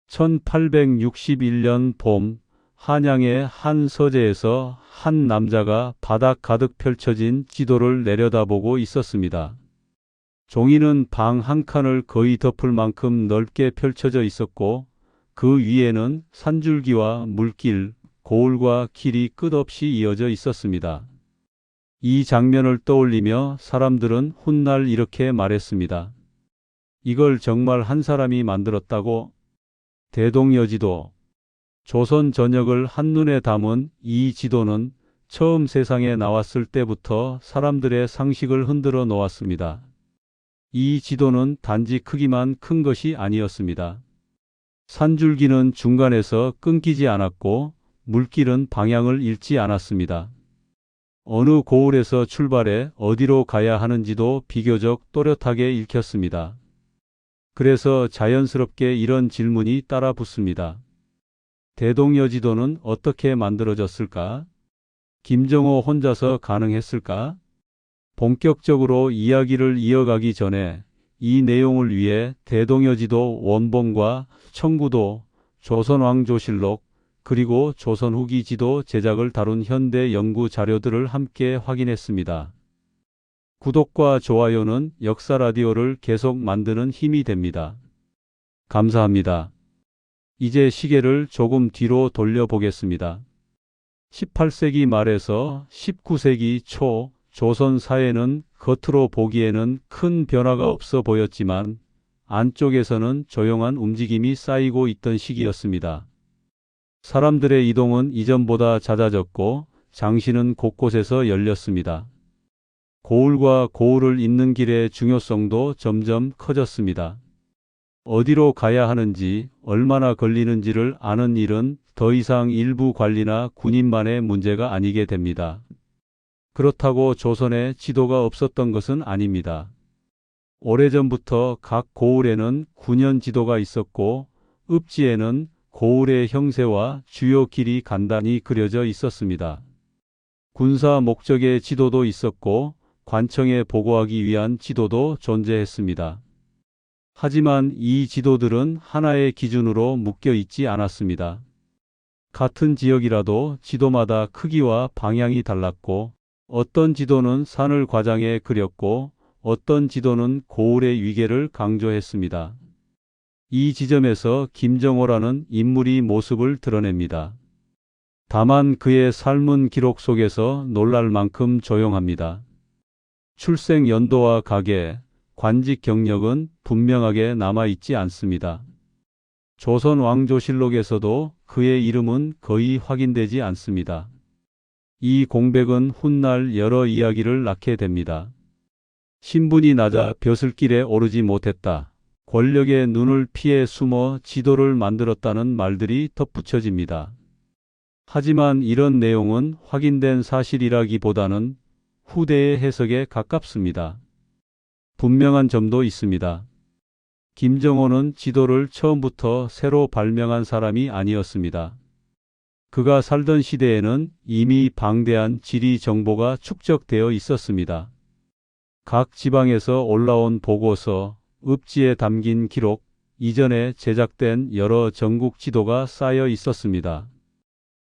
1861년 봄, 한양의 한 서재에서 한 남자가 바닥 가득 펼쳐진 지도를 내려다보고 있었습니다. 종이는 방 한 칸을 거의 덮을 만큼 넓게 펼쳐져 있었고, 그 위에는 산줄기와 물길, 고을과 길이 끝없이 이어져 있었습니다. 이 장면을 떠올리며 사람들은 훗날 이렇게 말했습니다. 이걸 정말 한 사람이 만들었다고? 대동여지도. 조선 전역을 한눈에 담은 이 지도는 처음 세상에 나왔을 때부터 사람들의 상식을 흔들어 놓았습니다. 이 지도는 단지 크기만 큰 것이 아니었습니다. 산줄기는 중간에서 끊기지 않았고 물길은 방향을 잃지 않았습니다. 어느 고을에서 출발해 어디로 가야 하는지도 비교적 또렷하게 읽혔습니다. 그래서 자연스럽게 이런 질문이 따라 붙습니다. 대동여지도는 어떻게 만들어졌을까? 김정호 혼자서 가능했을까? 본격적으로 이야기를 이어가기 전에 이 내용을 위해 대동여지도 원본과 청구도, 조선왕조실록, 그리고 조선 후기 지도 제작을 다룬 현대 연구 자료들을 함께 확인했습니다. 구독과 좋아요는 역사 라디오를 계속 만드는 힘이 됩니다. 감사합니다. 이제 시계를 조금 뒤로 돌려보겠습니다. 18세기 말에서 19세기 초 조선 사회는 겉으로 보기에는 큰 변화가 없어 보였지만 안쪽에서는 조용한 움직임이 쌓이고 있던 시기였습니다. 사람들의 이동은 이전보다 잦아졌고 장시는 곳곳에서 열렸습니다. 고을과 고을을 잇는 길의 중요성도 점점 커졌습니다. 어디로 가야 하는지, 얼마나 걸리는지를 아는 일은 더 이상 일부 관리나 군인만의 문제가 아니게 됩니다. 그렇다고 조선에 지도가 없었던 것은 아닙니다. 오래전부터 각 고을에는 군현 지도가 있었고 읍지에는 고을의 형세와 주요 길이 간단히 그려져 있었습니다. 군사 목적의 지도도 있었고 관청에 보고하기 위한 지도도 존재했습니다. 하지만 이 지도들은 하나의 기준으로 묶여 있지 않았습니다. 같은 지역이라도 지도마다 크기와 방향이 달랐고 어떤 지도는 산을 과장해 그렸고 어떤 지도는 고을의 위계를 강조했습니다. 이 지점에서 김정호라는 인물이 모습을 드러냅니다. 다만 그의 삶은 기록 속에서 놀랄 만큼 조용합니다. 출생 연도와 가계, 관직 경력은 분명하게 남아있지 않습니다. 조선 왕조실록에서도 그의 이름은 거의 확인되지 않습니다. 이 공백은 훗날 여러 이야기를 낳게 됩니다. 신분이 낮아 벼슬길에 오르지 못했다. 권력의 눈을 피해 숨어 지도를 만들었다는 말들이 덧붙여집니다. 하지만 이런 내용은 확인된 사실이라기보다는 후대의 해석에 가깝습니다. 분명한 점도 있습니다. 김정호는 지도를 처음부터 새로 발명한 사람이 아니었습니다. 그가 살던 시대에는 이미 방대한 지리 정보가 축적되어 있었습니다. 각 지방에서 올라온 보고서, 읍지에 담긴 기록, 이전에 제작된 여러 전국 지도가 쌓여 있었습니다.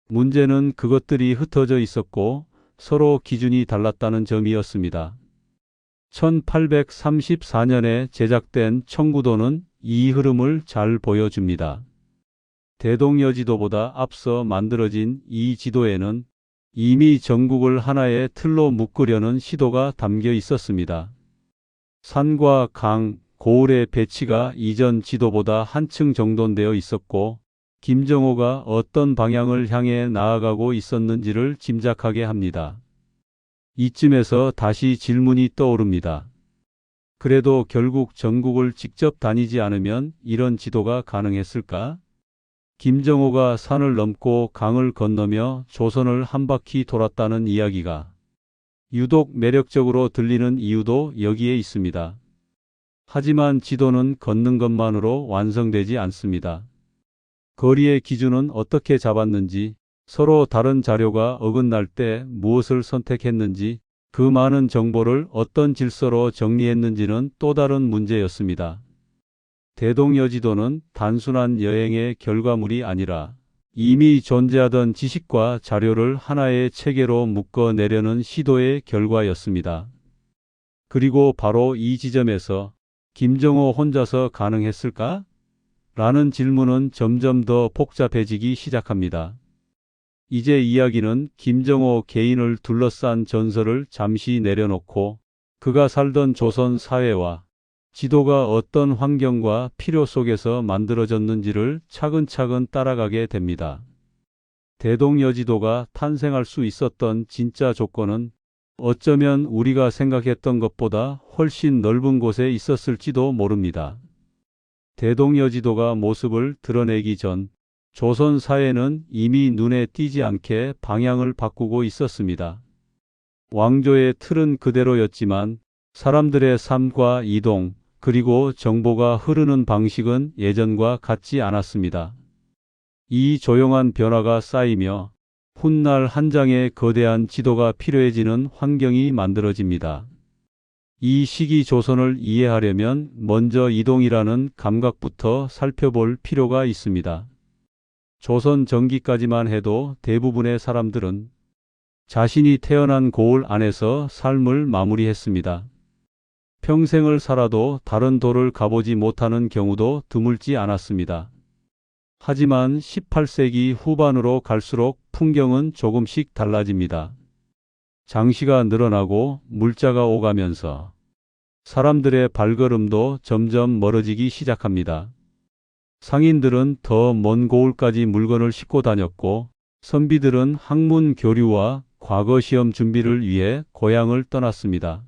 문제는 그것들이 흩어져 있었고 서로 기준이 달랐다는 점이었습니다. 1834년에 제작된 청구도는 이 흐름을 잘 보여줍니다. 대동여지도보다 앞서 만들어진 이 지도에는 이미 전국을 하나의 틀로 묶으려는 시도가 담겨 있었습니다. 산과 강, 고을의 배치가 이전 지도보다 한층 정돈되어 있었고 김정호가 어떤 방향을 향해 나아가고 있었는지를 짐작하게 합니다. 이쯤에서 다시 질문이 떠오릅니다. 그래도 결국 전국을 직접 다니지 않으면 이런 지도가 가능했을까? 김정호가 산을 넘고 강을 건너며 조선을 한 바퀴 돌았다는 이야기가 유독 매력적으로 들리는 이유도 여기에 있습니다. 하지만 지도는 걷는 것만으로 완성되지 않습니다. 거리의 기준은 어떻게 잡았는지, 서로 다른 자료가 어긋날 때 무엇을 선택했는지, 그 많은 정보를 어떤 질서로 정리했는지는 또 다른 문제였습니다. 대동여지도는 단순한 여행의 결과물이 아니라 이미 존재하던 지식과 자료를 하나의 체계로 묶어내려는 시도의 결과였습니다. 그리고 바로 이 지점에서 김정호 혼자서 가능했을까? 라는 질문은 점점 더 복잡해지기 시작합니다. 이제 이야기는 김정호 개인을 둘러싼 전설을 잠시 내려놓고 그가 살던 조선 사회와 지도가 어떤 환경과 필요 속에서 만들어졌는지를 차근차근 따라가게 됩니다. 대동여지도가 탄생할 수 있었던 진짜 조건은 어쩌면 우리가 생각했던 것보다 훨씬 넓은 곳에 있었을지도 모릅니다. 대동여지도가 모습을 드러내기 전 조선 사회는 이미 눈에 띄지 않게 방향을 바꾸고 있었습니다. 왕조의 틀은 그대로였지만 사람들의 삶과 이동, 그리고 정보가 흐르는 방식은 예전과 같지 않았습니다. 이 조용한 변화가 쌓이며 훗날 한 장의 거대한 지도가 필요해지는 환경이 만들어집니다. 이 시기 조선을 이해하려면 먼저 이동이라는 감각부터 살펴볼 필요가 있습니다. 조선 전기까지만 해도 대부분의 사람들은 자신이 태어난 고을 안에서 삶을 마무리했습니다. 평생을 살아도 다른 도를 가보지 못하는 경우도 드물지 않았습니다. 하지만 18세기 후반으로 갈수록 풍경은 조금씩 달라집니다. 장시가 늘어나고 물자가 오가면서 사람들의 발걸음도 점점 멀어지기 시작합니다. 상인들은 더 먼 고을까지 물건을 싣고 다녔고 선비들은 학문 교류와 과거 시험 준비를 위해 고향을 떠났습니다.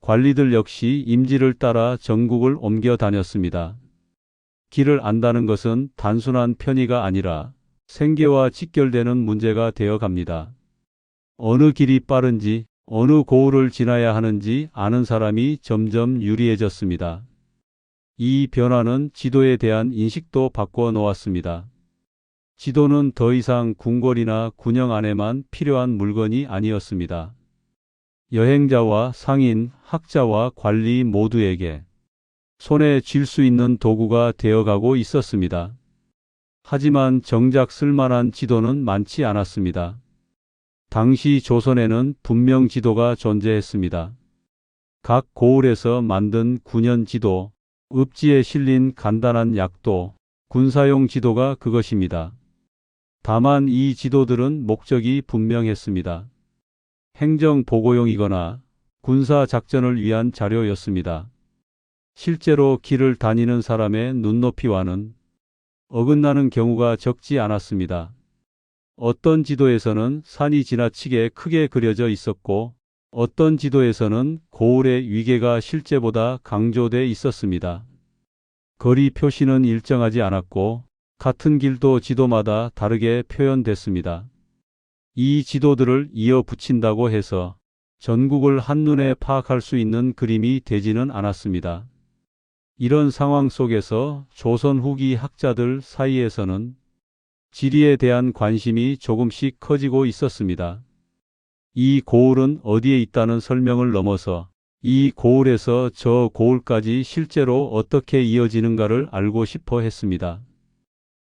관리들 역시 임지를 따라 전국을 옮겨 다녔습니다. 길을 안다는 것은 단순한 편의가 아니라 생계와 직결되는 문제가 되어 갑니다. 어느 길이 빠른지, 어느 고을을 지나야 하는지 아는 사람이 점점 유리해졌습니다. 이 변화는 지도에 대한 인식도 바꿔 놓았습니다. 지도는 더 이상 궁궐이나 군영 안에만 필요한 물건이 아니었습니다. 여행자와 상인, 학자와 관리 모두에게 손에 쥘 수 있는 도구가 되어가고 있었습니다. 하지만 정작 쓸만한 지도는 많지 않았습니다. 당시 조선에는 분명 지도가 존재했습니다. 각 고을에서 만든 군현 지도, 읍지에 실린 간단한 약도, 군사용 지도가 그것입니다. 다만 이 지도들은 목적이 분명했습니다. 행정 보고용이거나 군사 작전을 위한 자료였습니다. 실제로 길을 다니는 사람의 눈높이와는 어긋나는 경우가 적지 않았습니다. 어떤 지도에서는 산이 지나치게 크게 그려져 있었고 어떤 지도에서는 고을의 위계가 실제보다 강조돼 있었습니다. 거리 표시는 일정하지 않았고 같은 길도 지도마다 다르게 표현됐습니다. 이 지도들을 이어 붙인다고 해서 전국을 한눈에 파악할 수 있는 그림이 되지는 않았습니다. 이런 상황 속에서 조선 후기 학자들 사이에서는 지리에 대한 관심이 조금씩 커지고 있었습니다. 이 고을은 어디에 있다는 설명을 넘어서 이 고을에서 저 고을까지 실제로 어떻게 이어지는가를 알고 싶어 했습니다.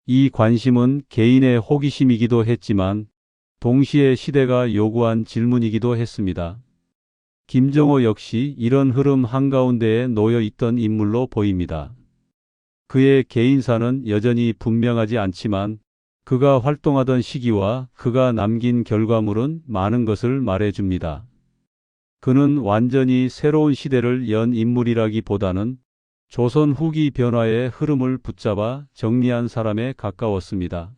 이 관심은 개인의 호기심이기도 했지만 동시에 시대가 요구한 질문이기도 했습니다. 김정호 역시 이런 흐름 한가운데에 놓여 있던 인물로 보입니다. 그의 개인사는 여전히 분명하지 않지만 그가 활동하던 시기와 그가 남긴 결과물은 많은 것을 말해줍니다. 그는 완전히 새로운 시대를 연 인물이라기보다는 조선 후기 변화의 흐름을 붙잡아 정리한 사람에 가까웠습니다.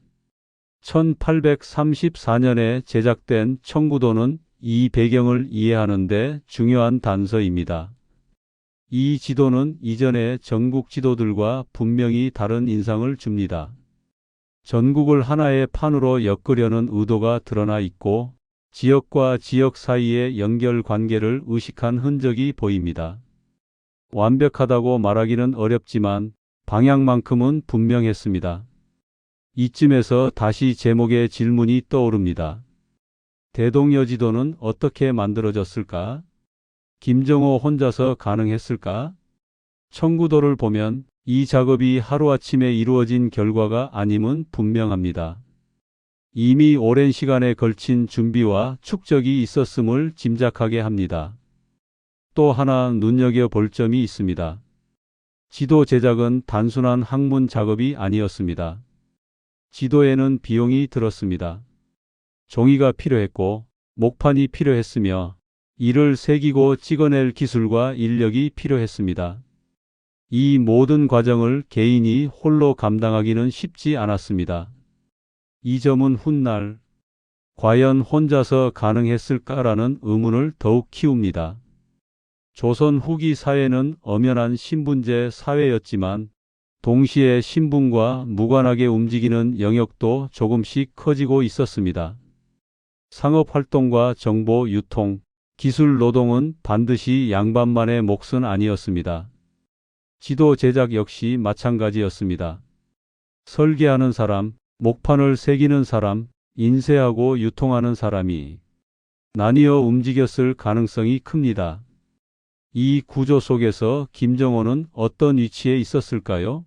1834년에 제작된 청구도는 이 배경을 이해하는 데 중요한 단서입니다. 이 지도는 이전의 전국 지도들과 분명히 다른 인상을 줍니다. 전국을 하나의 판으로 엮으려는 의도가 드러나 있고 지역과 지역 사이의 연결 관계를 의식한 흔적이 보입니다. 완벽하다고 말하기는 어렵지만 방향만큼은 분명했습니다. 이쯤에서 다시 제목의 질문이 떠오릅니다. 대동여지도는 어떻게 만들어졌을까? 김정호 혼자서 가능했을까? 청구도를 보면 이 작업이 하루아침에 이루어진 결과가 아님은 분명합니다. 이미 오랜 시간에 걸친 준비와 축적이 있었음을 짐작하게 합니다. 또 하나 눈여겨볼 점이 있습니다. 지도 제작은 단순한 학문 작업이 아니었습니다. 지도에는 비용이 들었습니다. 종이가 필요했고 목판이 필요했으며 이를 새기고 찍어낼 기술과 인력이 필요했습니다. 이 모든 과정을 개인이 홀로 감당하기는 쉽지 않았습니다. 이 점은 훗날 과연 혼자서 가능했을까라는 의문을 더욱 키웁니다. 조선 후기 사회는 엄연한 신분제 사회였지만 동시에 신분과 무관하게 움직이는 영역도 조금씩 커지고 있었습니다. 상업활동과 정보 유통, 기술 노동은 반드시 양반만의 몫은 아니었습니다. 지도 제작 역시 마찬가지였습니다. 설계하는 사람, 목판을 새기는 사람, 인쇄하고 유통하는 사람이 나뉘어 움직였을 가능성이 큽니다. 이 구조 속에서 김정호는 어떤 위치에 있었을까요?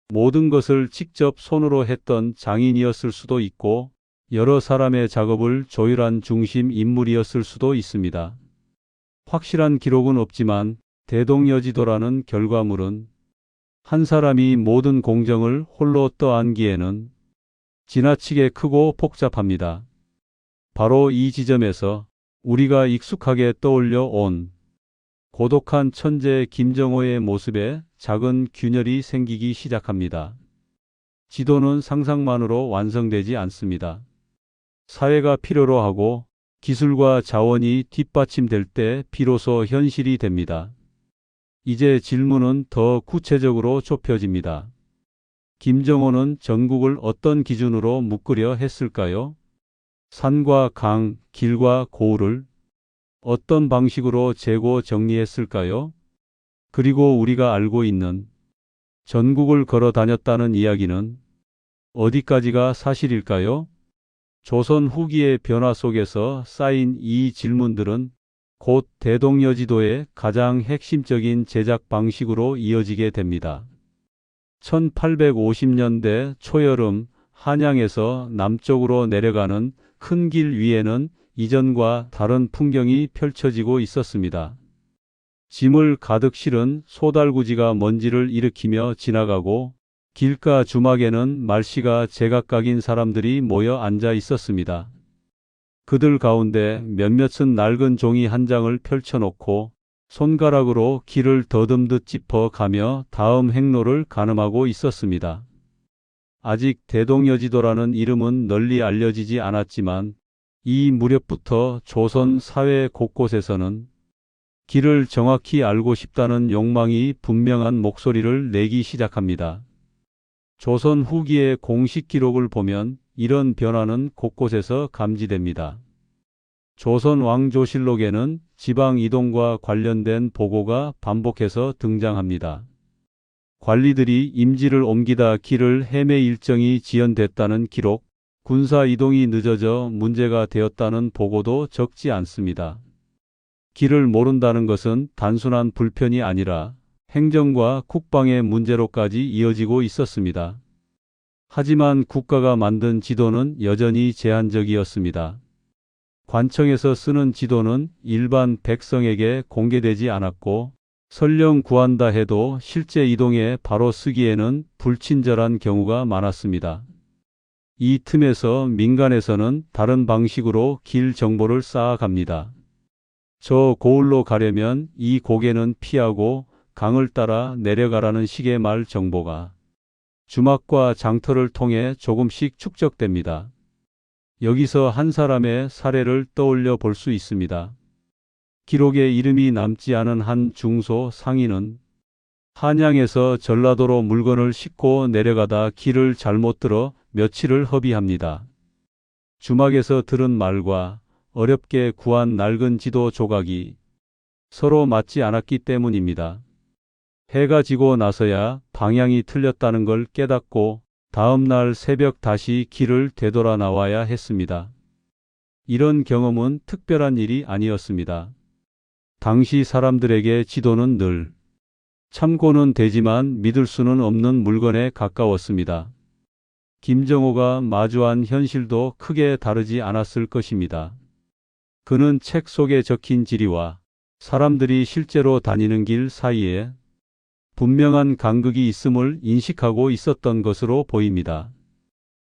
모든 것을 직접 손으로 했던 장인이었을 수도 있고 여러 사람의 작업을 조율한 중심 인물이었을 수도 있습니다. 확실한 기록은 없지만 대동여지도라는 결과물은 한 사람이 모든 공정을 홀로 떠안기에는 지나치게 크고 복잡합니다. 바로 이 지점에서 우리가 익숙하게 떠올려 온 고독한 천재 김정호의 모습에 작은 균열이 생기기 시작합니다. 지도는 상상만으로 완성되지 않습니다. 사회가 필요로 하고 기술과 자원이 뒷받침될 때 비로소 현실이 됩니다. 이제 질문은 더 구체적으로 좁혀집니다. 김정호는 전국을 어떤 기준으로 묶으려 했을까요? 산과 강, 길과 고을을 어떤 방식으로 재고 정리했을까요? 그리고 우리가 알고 있는 전국을 걸어 다녔다는 이야기는 어디까지가 사실일까요? 조선 후기의 변화 속에서 쌓인 이 질문들은 곧 대동여지도의 가장 핵심적인 제작 방식으로 이어지게 됩니다. 1850년대 초여름 한양에서 남쪽으로 내려가는 큰 길 위에는 이전과 다른 풍경이 펼쳐지고 있었습니다. 짐을 가득 실은 소달구지가 먼지를 일으키며 지나가고 길가 주막에는 말씨가 제각각인 사람들이 모여 앉아 있었습니다. 그들 가운데 몇몇은 낡은 종이 한 장을 펼쳐놓고 손가락으로 길을 더듬듯 짚어가며 다음 행로를 가늠하고 있었습니다. 아직 대동여지도라는 이름은 널리 알려지지 않았지만 이 무렵부터 조선 사회 곳곳에서는 길을 정확히 알고 싶다는 욕망이 분명한 목소리를 내기 시작합니다. 조선 후기의 공식 기록을 보면 이런 변화는 곳곳에서 감지됩니다. 조선 왕조실록에는 지방 이동과 관련된 보고가 반복해서 등장합니다. 관리들이 임지를 옮기다 길을 헤매 일정이 지연됐다는 기록, 군사 이동이 늦어져 문제가 되었다는 보고도 적지 않습니다. 길을 모른다는 것은 단순한 불편이 아니라 행정과 국방의 문제로까지 이어지고 있었습니다. 하지만 국가가 만든 지도는 여전히 제한적이었습니다. 관청에서 쓰는 지도는 일반 백성에게 공개되지 않았고 설령 구한다 해도 실제 이동에 바로 쓰기에는 불친절한 경우가 많았습니다. 이 틈에서 민간에서는 다른 방식으로 길 정보를 쌓아갑니다. 저 고을로 가려면 이 고개는 피하고 강을 따라 내려가라는 식의 말 정보가 주막과 장터를 통해 조금씩 축적됩니다. 여기서 한 사람의 사례를 떠올려 볼 수 있습니다. 기록에 이름이 남지 않은 한 중소 상인은 한양에서 전라도로 물건을 싣고 내려가다 길을 잘못 들어 며칠을 허비합니다. 주막에서 들은 말과 어렵게 구한 낡은 지도 조각이 서로 맞지 않았기 때문입니다. 해가 지고 나서야 방향이 틀렸다는 걸 깨닫고 다음 날 새벽 다시 길을 되돌아 나와야 했습니다. 이런 경험은 특별한 일이 아니었습니다. 당시 사람들에게 지도는 늘 참고는 되지만 믿을 수는 없는 물건에 가까웠습니다. 김정호가 마주한 현실도 크게 다르지 않았을 것입니다. 그는 책 속에 적힌 지리와 사람들이 실제로 다니는 길 사이에 분명한 간극이 있음을 인식하고 있었던 것으로 보입니다.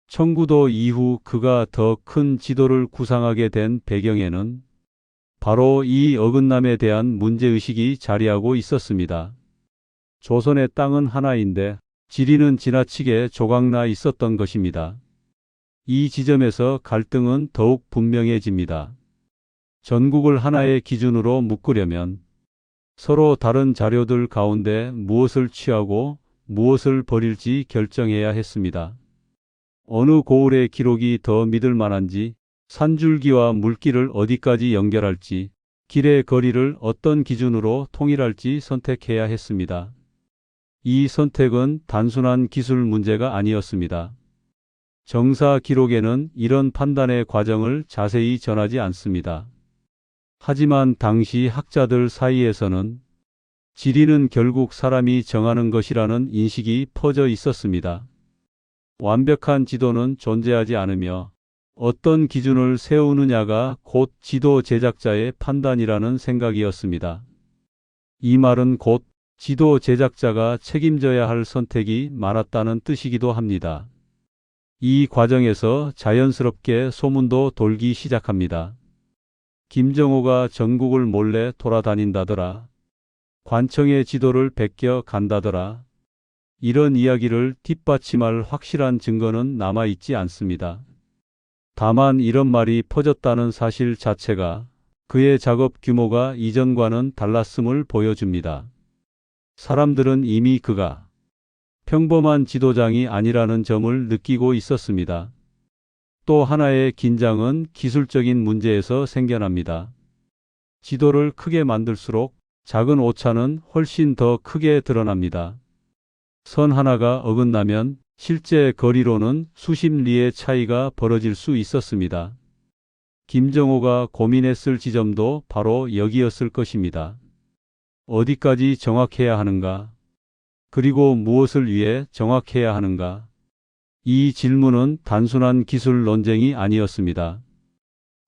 청구도 이후 그가 더 큰 지도를 구상하게 된 배경에는 바로 이 어긋남에 대한 문제의식이 자리하고 있었습니다. 조선의 땅은 하나인데 지리는 지나치게 조각나 있었던 것입니다. 이 지점에서 갈등은 더욱 분명해집니다. 전국을 하나의 기준으로 묶으려면 서로 다른 자료들 가운데 무엇을 취하고 무엇을 버릴지 결정해야 했습니다. 어느 고을의 기록이 더 믿을 만한지, 산줄기와 물길을 어디까지 연결할지, 길의 거리를 어떤 기준으로 통일할지 선택해야 했습니다. 이 선택은 단순한 기술 문제가 아니었습니다. 정사 기록에는 이런 판단의 과정을 자세히 전하지 않습니다. 하지만 당시 학자들 사이에서는 지리는 결국 사람이 정하는 것이라는 인식이 퍼져 있었습니다. 완벽한 지도는 존재하지 않으며 어떤 기준을 세우느냐가 곧 지도 제작자의 판단이라는 생각이었습니다. 이 말은 곧 지도 제작자가 책임져야 할 선택이 많았다는 뜻이기도 합니다. 이 과정에서 자연스럽게 소문도 돌기 시작합니다. 김정호가 전국을 몰래 돌아다닌다더라. 관청의 지도를 베껴 간다더라. 이런 이야기를 뒷받침할 확실한 증거는 남아있지 않습니다. 다만 이런 말이 퍼졌다는 사실 자체가 그의 작업 규모가 이전과는 달랐음을 보여줍니다. 사람들은 이미 그가 평범한 지도장이 아니라는 점을 느끼고 있었습니다. 또 하나의 긴장은 기술적인 문제에서 생겨납니다. 지도를 크게 만들수록 작은 오차는 훨씬 더 크게 드러납니다. 선 하나가 어긋나면 실제 거리로는 수십 리의 차이가 벌어질 수 있었습니다. 김정호가 고민했을 지점도 바로 여기였을 것입니다. 어디까지 정확해야 하는가? 그리고 무엇을 위해 정확해야 하는가? 이 질문은 단순한 기술 논쟁이 아니었습니다.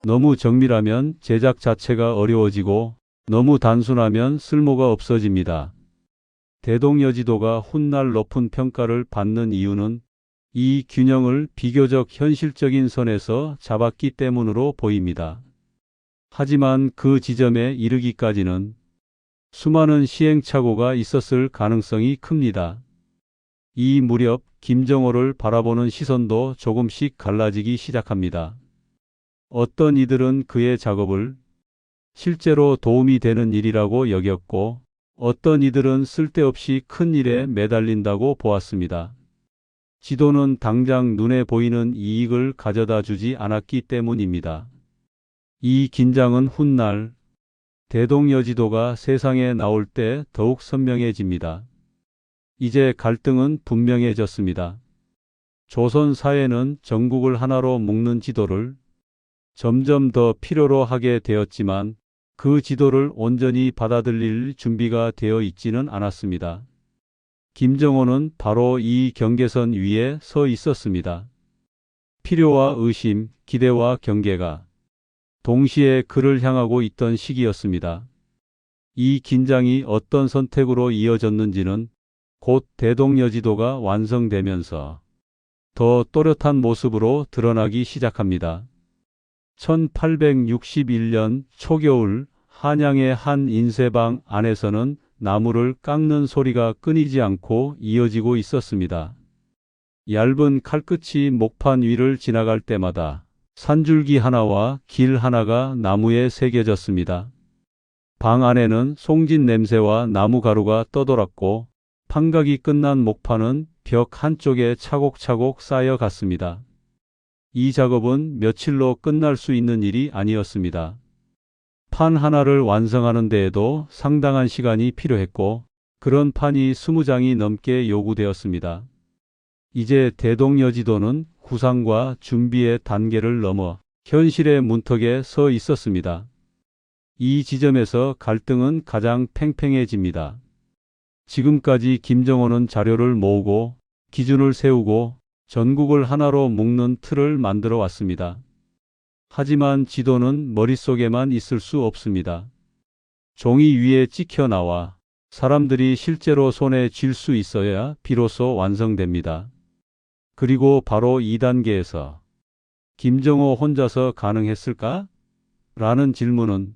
너무 정밀하면 제작 자체가 어려워지고 너무 단순하면 쓸모가 없어집니다. 대동여지도가 훗날 높은 평가를 받는 이유는 이 균형을 비교적 현실적인 선에서 잡았기 때문으로 보입니다. 하지만 그 지점에 이르기까지는 수많은 시행착오가 있었을 가능성이 큽니다. 이 무렵 김정호를 바라보는 시선도 조금씩 갈라지기 시작합니다. 어떤 이들은 그의 작업을 실제로 도움이 되는 일이라고 여겼고 어떤 이들은 쓸데없이 큰 일에 매달린다고 보았습니다. 지도는 당장 눈에 보이는 이익을 가져다 주지 않았기 때문입니다. 이 긴장은 훗날 대동여지도가 세상에 나올 때 더욱 선명해집니다. 이제 갈등은 분명해졌습니다. 조선 사회는 전국을 하나로 묶는 지도를 점점 더 필요로 하게 되었지만 그 지도를 온전히 받아들일 준비가 되어 있지는 않았습니다. 김정호는 바로 이 경계선 위에 서 있었습니다. 필요와 의심, 기대와 경계가 동시에 그를 향하고 있던 시기였습니다. 이 긴장이 어떤 선택으로 이어졌는지는 곧 대동여지도가 완성되면서 더 또렷한 모습으로 드러나기 시작합니다. 1861년 초겨울 한양의 한 인쇄방 안에서는 나무를 깎는 소리가 끊이지 않고 이어지고 있었습니다. 얇은 칼끝이 목판 위를 지나갈 때마다 산줄기 하나와 길 하나가 나무에 새겨졌습니다. 방 안에는 송진 냄새와 나무 가루가 떠돌았고 판각이 끝난 목판은 벽 한쪽에 차곡차곡 쌓여갔습니다. 이 작업은 며칠로 끝날 수 있는 일이 아니었습니다. 판 하나를 완성하는 데에도 상당한 시간이 필요했고 그런 판이 20장이 넘게 요구되었습니다. 이제 대동여지도는 구상과 준비의 단계를 넘어 현실의 문턱에 서 있었습니다. 이 지점에서 갈등은 가장 팽팽해집니다. 지금까지 김정호는 자료를 모으고 기준을 세우고 전국을 하나로 묶는 틀을 만들어 왔습니다. 하지만 지도는 머릿속에만 있을 수 없습니다. 종이 위에 찍혀 나와 사람들이 실제로 손에 쥘 수 있어야 비로소 완성됩니다. 그리고 바로 2단계에서 김정호 혼자서 가능했을까? 라는 질문은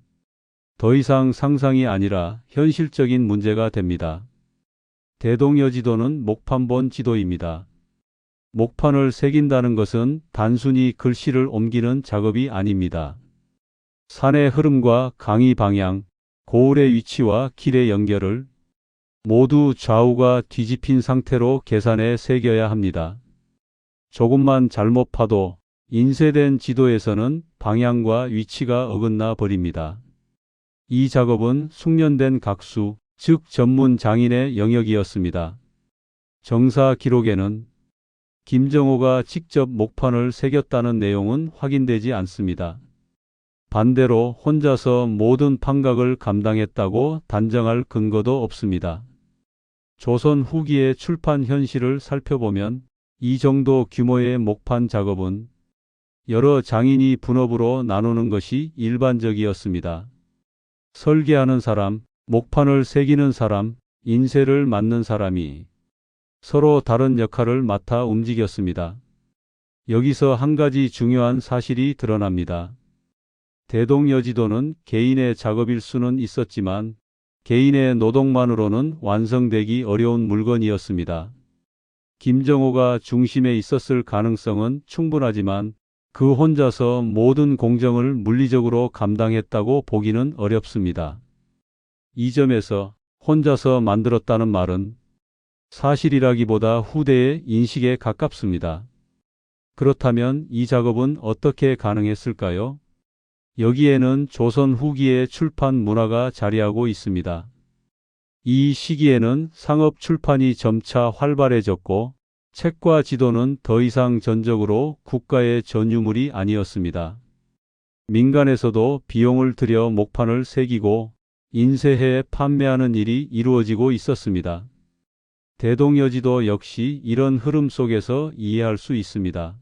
더 이상 상상이 아니라 현실적인 문제가 됩니다. 대동여지도는 목판본 지도입니다. 목판을 새긴다는 것은 단순히 글씨를 옮기는 작업이 아닙니다. 산의 흐름과 강의 방향, 고을의 위치와 길의 연결을 모두 좌우가 뒤집힌 상태로 계산해 새겨야 합니다. 조금만 잘못 파도 인쇄된 지도에서는 방향과 위치가 어긋나 버립니다. 이 작업은 숙련된 각수, 즉 전문 장인의 영역이었습니다. 정사 기록에는 김정호가 직접 목판을 새겼다는 내용은 확인되지 않습니다. 반대로 혼자서 모든 판각을 감당했다고 단정할 근거도 없습니다. 조선 후기의 출판 현실을 살펴보면 이 정도 규모의 목판 작업은 여러 장인이 분업으로 나누는 것이 일반적이었습니다. 설계하는 사람, 목판을 새기는 사람, 인쇄를 맡는 사람이 서로 다른 역할을 맡아 움직였습니다. 여기서 한 가지 중요한 사실이 드러납니다. 대동여지도는 개인의 작업일 수는 있었지만 개인의 노동만으로는 완성되기 어려운 물건이었습니다. 김정호가 중심에 있었을 가능성은 충분하지만 그 혼자서 모든 공정을 물리적으로 감당했다고 보기는 어렵습니다. 이 점에서 혼자서 만들었다는 말은 사실이라기보다 후대의 인식에 가깝습니다. 그렇다면 이 작업은 어떻게 가능했을까요? 여기에는 조선 후기의 출판 문화가 자리하고 있습니다. 이 시기에는 상업 출판이 점차 활발해졌고 책과 지도는 더 이상 전적으로 국가의 전유물이 아니었습니다. 민간에서도 비용을 들여 목판을 새기고 인쇄해 판매하는 일이 이루어지고 있었습니다. 대동여지도 역시 이런 흐름 속에서 이해할 수 있습니다.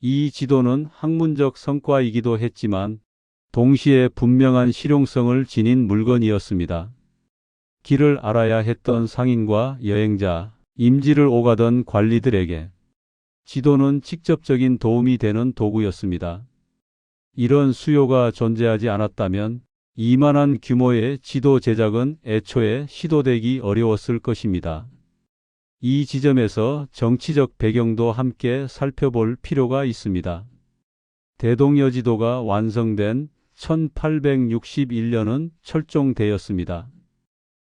이 지도는 학문적 성과이기도 했지만 동시에 분명한 실용성을 지닌 물건이었습니다. 길을 알아야 했던 상인과 여행자, 임지를 오가던 관리들에게 지도는 직접적인 도움이 되는 도구였습니다. 이런 수요가 존재하지 않았다면 이만한 규모의 지도 제작은 애초에 시도되기 어려웠을 것입니다. 이 지점에서 정치적 배경도 함께 살펴볼 필요가 있습니다. 대동여지도가 완성된 1861년은 철종대였습니다.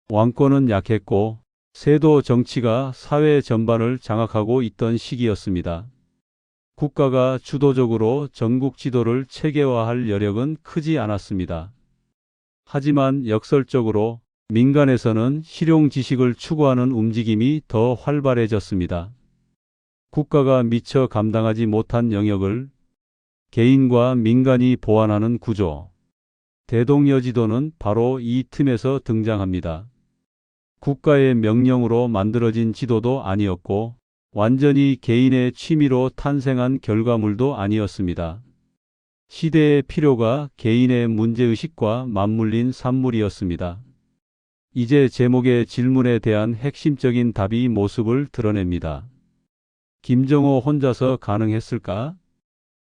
왕권은 약했고 세도 정치가 사회 전반을 장악하고 있던 시기였습니다. 국가가 주도적으로 전국 지도를 체계화할 여력은 크지 않았습니다. 하지만 역설적으로 민간에서는 실용 지식을 추구하는 움직임이 더 활발해졌습니다. 국가가 미처 감당하지 못한 영역을 개인과 민간이 보완하는 구조. 대동여지도는 바로 이 틈에서 등장합니다. 국가의 명령으로 만들어진 지도도 아니었고 완전히 개인의 취미로 탄생한 결과물도 아니었습니다. 시대의 필요가 개인의 문제의식과 맞물린 산물이었습니다. 이제 제목의 질문에 대한 핵심적인 답이 모습을 드러냅니다. 김정호 혼자서 가능했을까?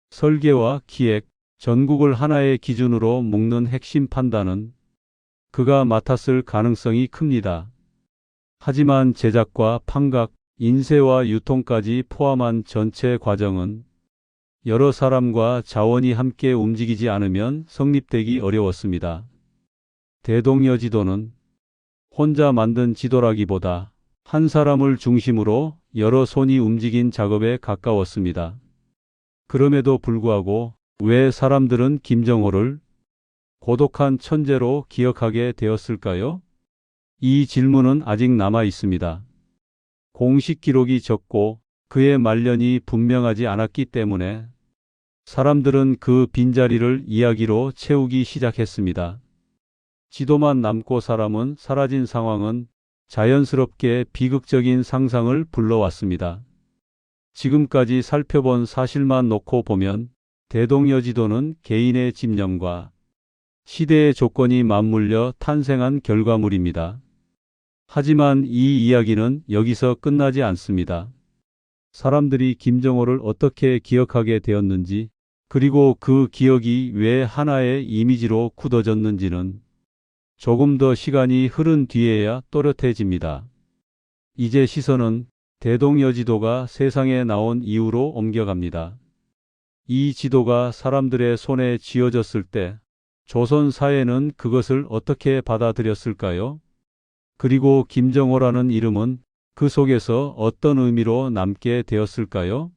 설계와 기획, 전국을 하나의 기준으로 묶는 핵심 판단은 그가 맡았을 가능성이 큽니다. 하지만 제작과 판각, 인쇄와 유통까지 포함한 전체 과정은 여러 사람과 자원이 함께 움직이지 않으면 성립되기 어려웠습니다. 대동여지도는 혼자 만든 지도라기보다 한 사람을 중심으로 여러 손이 움직인 작업에 가까웠습니다. 그럼에도 불구하고 왜 사람들은 김정호를 고독한 천재로 기억하게 되었을까요? 이 질문은 아직 남아 있습니다. 공식 기록이 적고 그의 말년이 분명하지 않았기 때문에 사람들은 그 빈자리를 이야기로 채우기 시작했습니다. 지도만 남고 사람은 사라진 상황은 자연스럽게 비극적인 상상을 불러왔습니다. 지금까지 살펴본 사실만 놓고 보면 대동여지도는 개인의 집념과 시대의 조건이 맞물려 탄생한 결과물입니다. 하지만 이 이야기는 여기서 끝나지 않습니다. 사람들이 김정호를 어떻게 기억하게 되었는지, 그리고 그 기억이 왜 하나의 이미지로 굳어졌는지는 조금 더 시간이 흐른 뒤에야 또렷해집니다. 이제 시선은 대동여지도가 세상에 나온 이후로 옮겨갑니다. 이 지도가 사람들의 손에 쥐어졌을 때 조선 사회는 그것을 어떻게 받아들였을까요? 그리고 김정호라는 이름은 그 속에서 어떤 의미로 남게 되었을까요?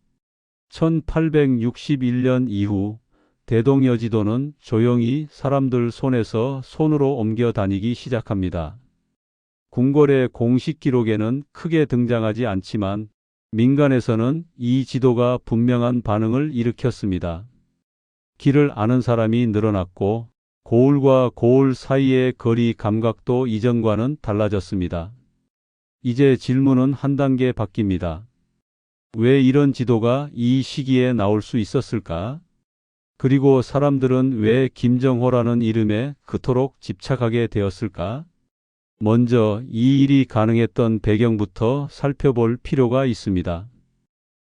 1861년 이후 대동여지도는 조용히 사람들 손에서 손으로 옮겨 다니기 시작합니다. 궁궐의 공식 기록에는 크게 등장하지 않지만 민간에서는 이 지도가 분명한 반응을 일으켰습니다. 길을 아는 사람이 늘어났고 고을과 고을 사이의 거리 감각도 이전과는 달라졌습니다. 이제 질문은 한 단계 바뀝니다. 왜 이런 지도가 이 시기에 나올 수 있었을까? 그리고 사람들은 왜 김정호라는 이름에 그토록 집착하게 되었을까? 먼저 이 일이 가능했던 배경부터 살펴볼 필요가 있습니다.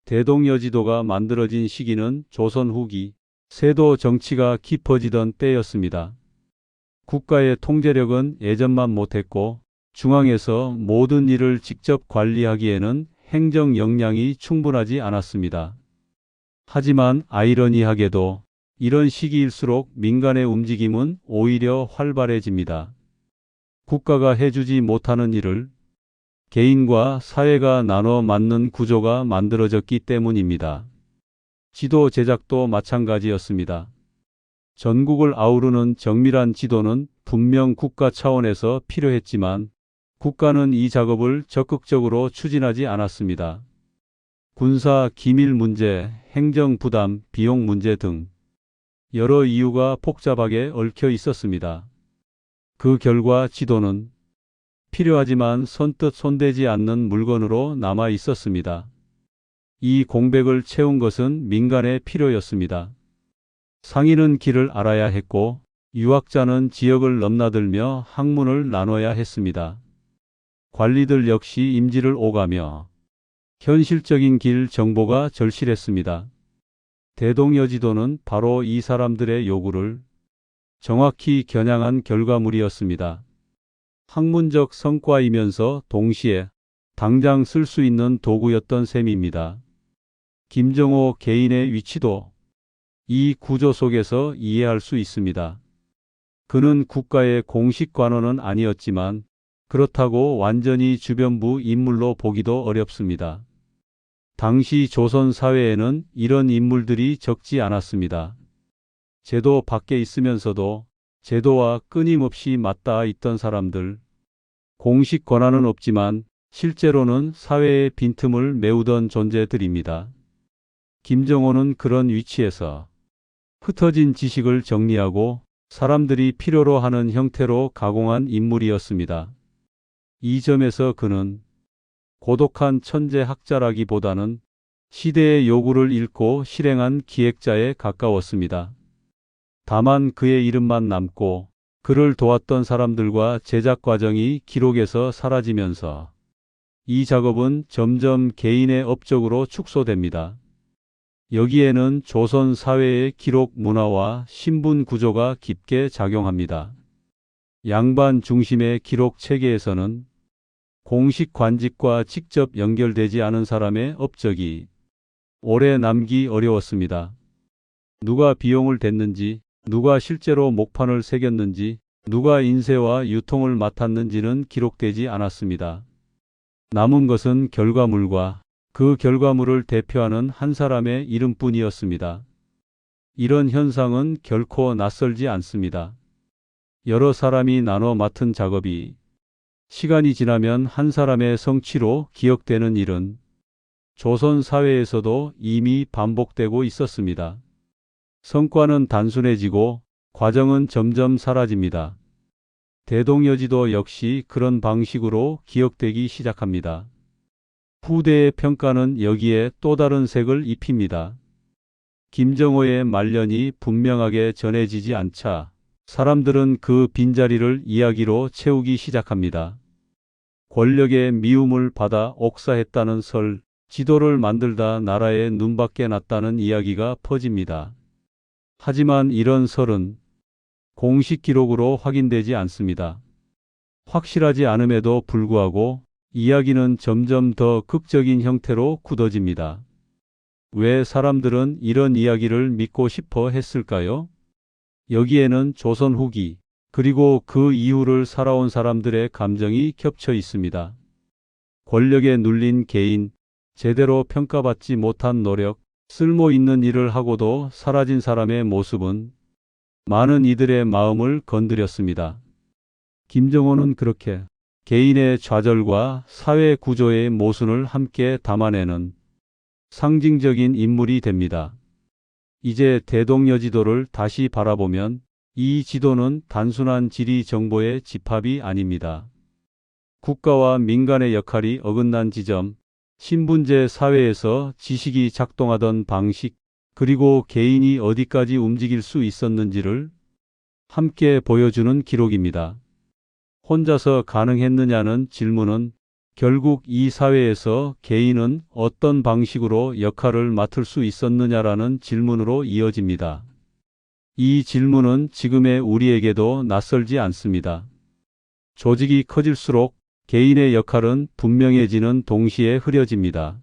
대동여지도가 만들어진 시기는 조선 후기 세도 정치가 깊어지던 때였습니다. 국가의 통제력은 예전만 못했고 중앙에서 모든 일을 직접 관리하기에는 행정 역량이 충분하지 않았습니다. 하지만 아이러니하게도 이런 시기일수록 민간의 움직임은 오히려 활발해집니다. 국가가 해주지 못하는 일을 개인과 사회가 나눠 맡는 구조가 만들어졌기 때문입니다. 지도 제작도 마찬가지였습니다. 전국을 아우르는 정밀한 지도는 분명 국가 차원에서 필요했지만 국가는 이 작업을 적극적으로 추진하지 않았습니다. 군사 기밀 문제, 행정 부담, 비용 문제 등 여러 이유가 복잡하게 얽혀 있었습니다. 그 결과 지도는 필요하지만 선뜻 손대지 않는 물건으로 남아 있었습니다. 이 공백을 채운 것은 민간의 필요였습니다. 상인은 길을 알아야 했고 유학자는 지역을 넘나들며 학문을 나눠야 했습니다. 관리들 역시 임지를 오가며 현실적인 길 정보가 절실했습니다. 대동여지도는 바로 이 사람들의 요구를 정확히 겨냥한 결과물이었습니다. 학문적 성과이면서 동시에 당장 쓸 수 있는 도구였던 셈입니다. 김정호 개인의 위치도 이 구조 속에서 이해할 수 있습니다. 그는 국가의 공식 관원은 아니었지만 그렇다고 완전히 주변부 인물로 보기도 어렵습니다. 당시 조선 사회에는 이런 인물들이 적지 않았습니다. 제도 밖에 있으면서도 제도와 끊임없이 맞닿아 있던 사람들. 공식 권한은 없지만 실제로는 사회의 빈틈을 메우던 존재들입니다. 김정호는 그런 위치에서 흩어진 지식을 정리하고 사람들이 필요로 하는 형태로 가공한 인물이었습니다. 이 점에서 그는 고독한 천재학자라기보다는 시대의 요구를 읽고 실행한 기획자에 가까웠습니다. 다만 그의 이름만 남고 그를 도왔던 사람들과 제작 과정이 기록에서 사라지면서 이 작업은 점점 개인의 업적으로 축소됩니다. 여기에는 조선 사회의 기록 문화와 신분 구조가 깊게 작용합니다. 양반 중심의 기록 체계에서는 공식 관직과 직접 연결되지 않은 사람의 업적이 오래 남기 어려웠습니다. 누가 비용을 댔는지, 누가 실제로 목판을 새겼는지, 누가 인쇄와 유통을 맡았는지는 기록되지 않았습니다. 남은 것은 결과물과 그 결과물을 대표하는 한 사람의 이름뿐이었습니다. 이런 현상은 결코 낯설지 않습니다. 여러 사람이 나눠 맡은 작업이 시간이 지나면 한 사람의 성취로 기억되는 일은 조선 사회에서도 이미 반복되고 있었습니다. 성과는 단순해지고 과정은 점점 사라집니다. 대동여지도 역시 그런 방식으로 기억되기 시작합니다. 후대의 평가는 여기에 또 다른 색을 입힙니다. 김정호의 말년이 분명하게 전해지지 않자 사람들은 그 빈자리를 이야기로 채우기 시작합니다. 권력의 미움을 받아 옥사했다는 설, 지도를 만들다 나라의 눈밖에 났다는 이야기가 퍼집니다. 하지만 이런 설은 공식 기록으로 확인되지 않습니다. 확실하지 않음에도 불구하고 이야기는 점점 더 극적인 형태로 굳어집니다. 왜 사람들은 이런 이야기를 믿고 싶어 했을까요? 여기에는 조선 후기, 그리고 그 이후를 살아온 사람들의 감정이 겹쳐 있습니다. 권력에 눌린 개인, 제대로 평가받지 못한 노력, 쓸모 있는 일을 하고도 사라진 사람의 모습은 많은 이들의 마음을 건드렸습니다. 김정호는 그렇게 개인의 좌절과 사회 구조의 모순을 함께 담아내는 상징적인 인물이 됩니다. 이제 대동여지도를 다시 바라보면 이 지도는 단순한 지리 정보의 집합이 아닙니다. 국가와 민간의 역할이 어긋난 지점, 신분제 사회에서 지식이 작동하던 방식, 그리고 개인이 어디까지 움직일 수 있었는지를 함께 보여주는 기록입니다. 혼자서 가능했느냐는 질문은 결국 이 사회에서 개인은 어떤 방식으로 역할을 맡을 수 있었느냐라는 질문으로 이어집니다. 이 질문은 지금의 우리에게도 낯설지 않습니다. 조직이 커질수록 개인의 역할은 분명해지는 동시에 흐려집니다.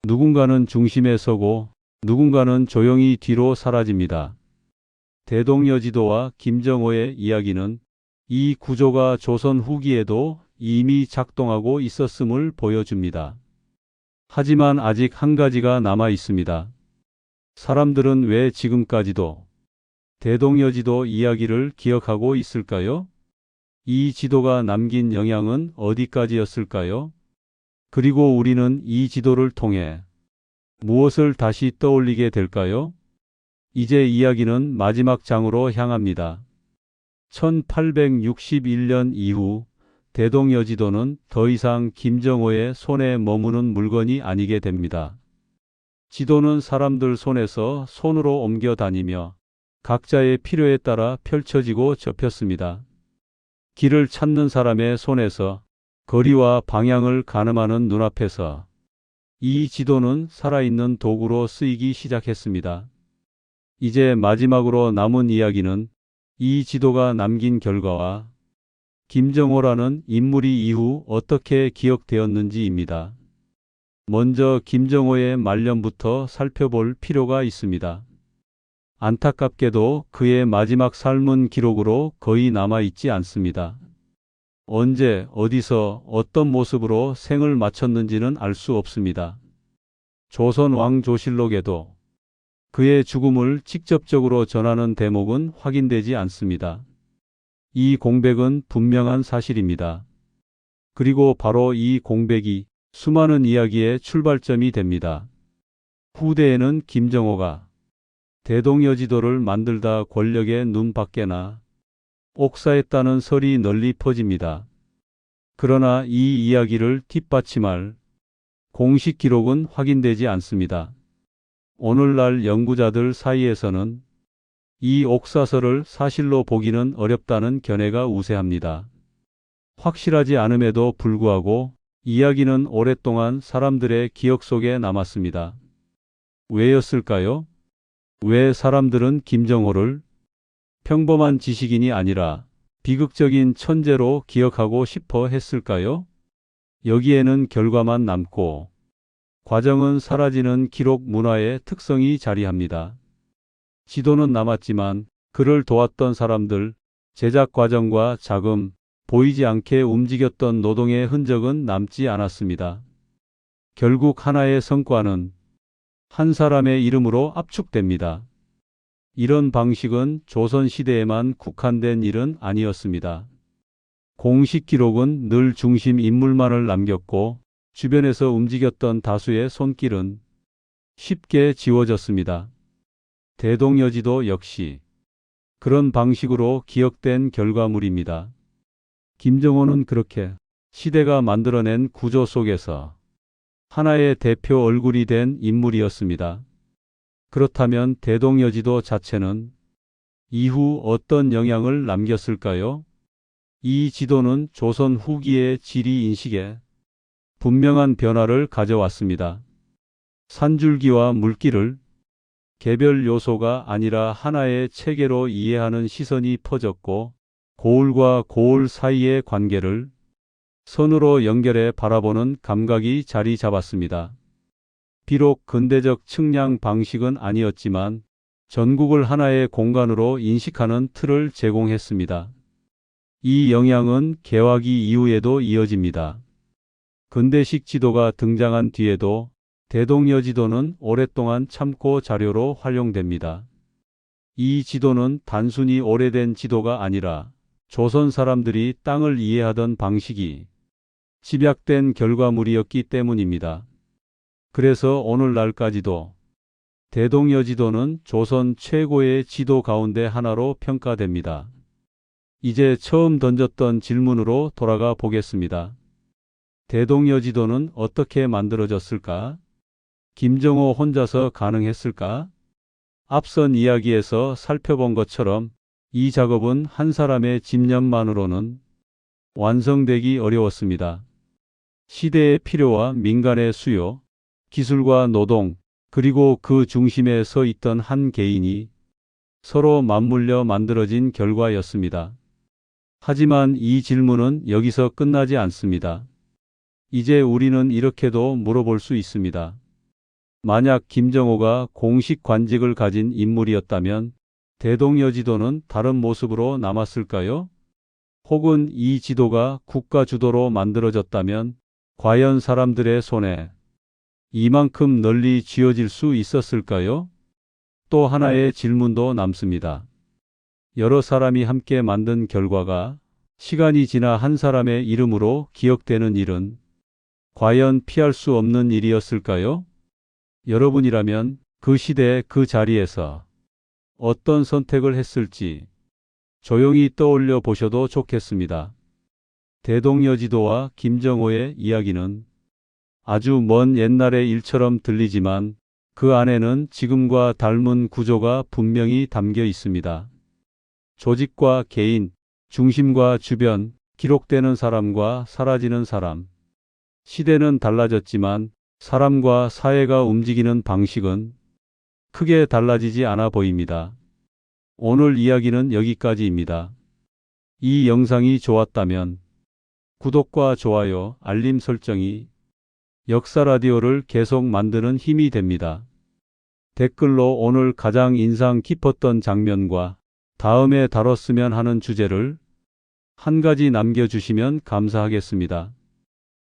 누군가는 중심에 서고 누군가는 조용히 뒤로 사라집니다. 대동여지도와 김정호의 이야기는 이 구조가 조선 후기에도 이미 작동하고 있었음을 보여줍니다. 하지만 아직 한 가지가 남아 있습니다. 사람들은 왜 지금까지도 대동여지도 이야기를 기억하고 있을까요? 이 지도가 남긴 영향은 어디까지였을까요? 그리고 우리는 이 지도를 통해 무엇을 다시 떠올리게 될까요? 이제 이야기는 마지막 장으로 향합니다. 1861년 이후 대동여지도는 더 이상 김정호의 손에 머무는 물건이 아니게 됩니다. 지도는 사람들 손에서 손으로 옮겨 다니며 각자의 필요에 따라 펼쳐지고 접혔습니다. 길을 찾는 사람의 손에서, 거리와 방향을 가늠하는 눈앞에서 이 지도는 살아있는 도구로 쓰이기 시작했습니다. 이제 마지막으로 남은 이야기는 이 지도가 남긴 결과와 김정호라는 인물이 이후 어떻게 기억되었는지입니다. 먼저 김정호의 말년부터 살펴볼 필요가 있습니다. 안타깝게도 그의 마지막 삶은 기록으로 거의 남아있지 않습니다. 언제, 어디서, 어떤 모습으로 생을 마쳤는지는 알 수 없습니다. 조선 왕조실록에도 그의 죽음을 직접적으로 전하는 대목은 확인되지 않습니다. 이 공백은 분명한 사실입니다. 그리고 바로 이 공백이 수많은 이야기의 출발점이 됩니다. 후대에는 김정호가 대동여지도를 만들다 권력의 눈 밖에나 옥사했다는 설이 널리 퍼집니다. 그러나 이 이야기를 뒷받침할 공식 기록은 확인되지 않습니다. 오늘날 연구자들 사이에서는 이 옥사설을 사실로 보기는 어렵다는 견해가 우세합니다. 확실하지 않음에도 불구하고 이야기는 오랫동안 사람들의 기억 속에 남았습니다. 왜였을까요? 왜 사람들은 김정호를 평범한 지식인이 아니라 비극적인 천재로 기억하고 싶어 했을까요? 여기에는 결과만 남고 과정은 사라지는 기록 문화의 특성이 자리합니다. 지도는 남았지만 그를 도왔던 사람들, 제작 과정과 자금, 보이지 않게 움직였던 노동의 흔적은 남지 않았습니다. 결국 하나의 성과는 한 사람의 이름으로 압축됩니다. 이런 방식은 조선시대에만 국한된 일은 아니었습니다. 공식 기록은 늘 중심 인물만을 남겼고 주변에서 움직였던 다수의 손길은 쉽게 지워졌습니다. 대동여지도 역시 그런 방식으로 기억된 결과물입니다. 김정호는 그렇게 시대가 만들어낸 구조 속에서 하나의 대표 얼굴이 된 인물이었습니다. 그렇다면 대동여지도 자체는 이후 어떤 영향을 남겼을까요? 이 지도는 조선 후기의 지리 인식에 분명한 변화를 가져왔습니다. 산줄기와 물길을 개별 요소가 아니라 하나의 체계로 이해하는 시선이 퍼졌고, 고을과 고을 사이의 관계를 선으로 연결해 바라보는 감각이 자리 잡았습니다. 비록 근대적 측량 방식은 아니었지만 전국을 하나의 공간으로 인식하는 틀을 제공했습니다. 이 영향은 개화기 이후에도 이어집니다. 근대식 지도가 등장한 뒤에도 대동여지도는 오랫동안 참고 자료로 활용됩니다. 이 지도는 단순히 오래된 지도가 아니라 조선 사람들이 땅을 이해하던 방식이 집약된 결과물이었기 때문입니다. 그래서 오늘날까지도 대동여지도는 조선 최고의 지도 가운데 하나로 평가됩니다. 이제 처음 던졌던 질문으로 돌아가 보겠습니다. 대동여지도는 어떻게 만들어졌을까? 김정호 혼자서 가능했을까? 앞선 이야기에서 살펴본 것처럼 이 작업은 한 사람의 집념만으로는 완성되기 어려웠습니다. 시대의 필요와 민간의 수요, 기술과 노동, 그리고 그 중심에 서 있던 한 개인이 서로 맞물려 만들어진 결과였습니다. 하지만 이 질문은 여기서 끝나지 않습니다. 이제 우리는 이렇게도 물어볼 수 있습니다. 만약 김정호가 공식 관직을 가진 인물이었다면 대동여지도는 다른 모습으로 남았을까요? 혹은 이 지도가 국가 주도로 만들어졌다면 과연 사람들의 손에 이만큼 널리 쥐어질 수 있었을까요? 또 하나의 질문도 남습니다. 여러 사람이 함께 만든 결과가 시간이 지나 한 사람의 이름으로 기억되는 일은 과연 피할 수 없는 일이었을까요? 여러분이라면 그 시대 그 자리에서 어떤 선택을 했을지 조용히 떠올려 보셔도 좋겠습니다. 대동여지도와 김정호의 이야기는 아주 먼 옛날의 일처럼 들리지만 그 안에는 지금과 닮은 구조가 분명히 담겨 있습니다. 조직과 개인, 중심과 주변, 기록되는 사람과 사라지는 사람. 시대는 달라졌지만 사람과 사회가 움직이는 방식은 크게 달라지지 않아 보입니다. 오늘 이야기는 여기까지입니다. 이 영상이 좋았다면 구독과 좋아요, 알림 설정이 역사 라디오를 계속 만드는 힘이 됩니다. 댓글로 오늘 가장 인상 깊었던 장면과 다음에 다뤘으면 하는 주제를 한 가지 남겨주시면 감사하겠습니다.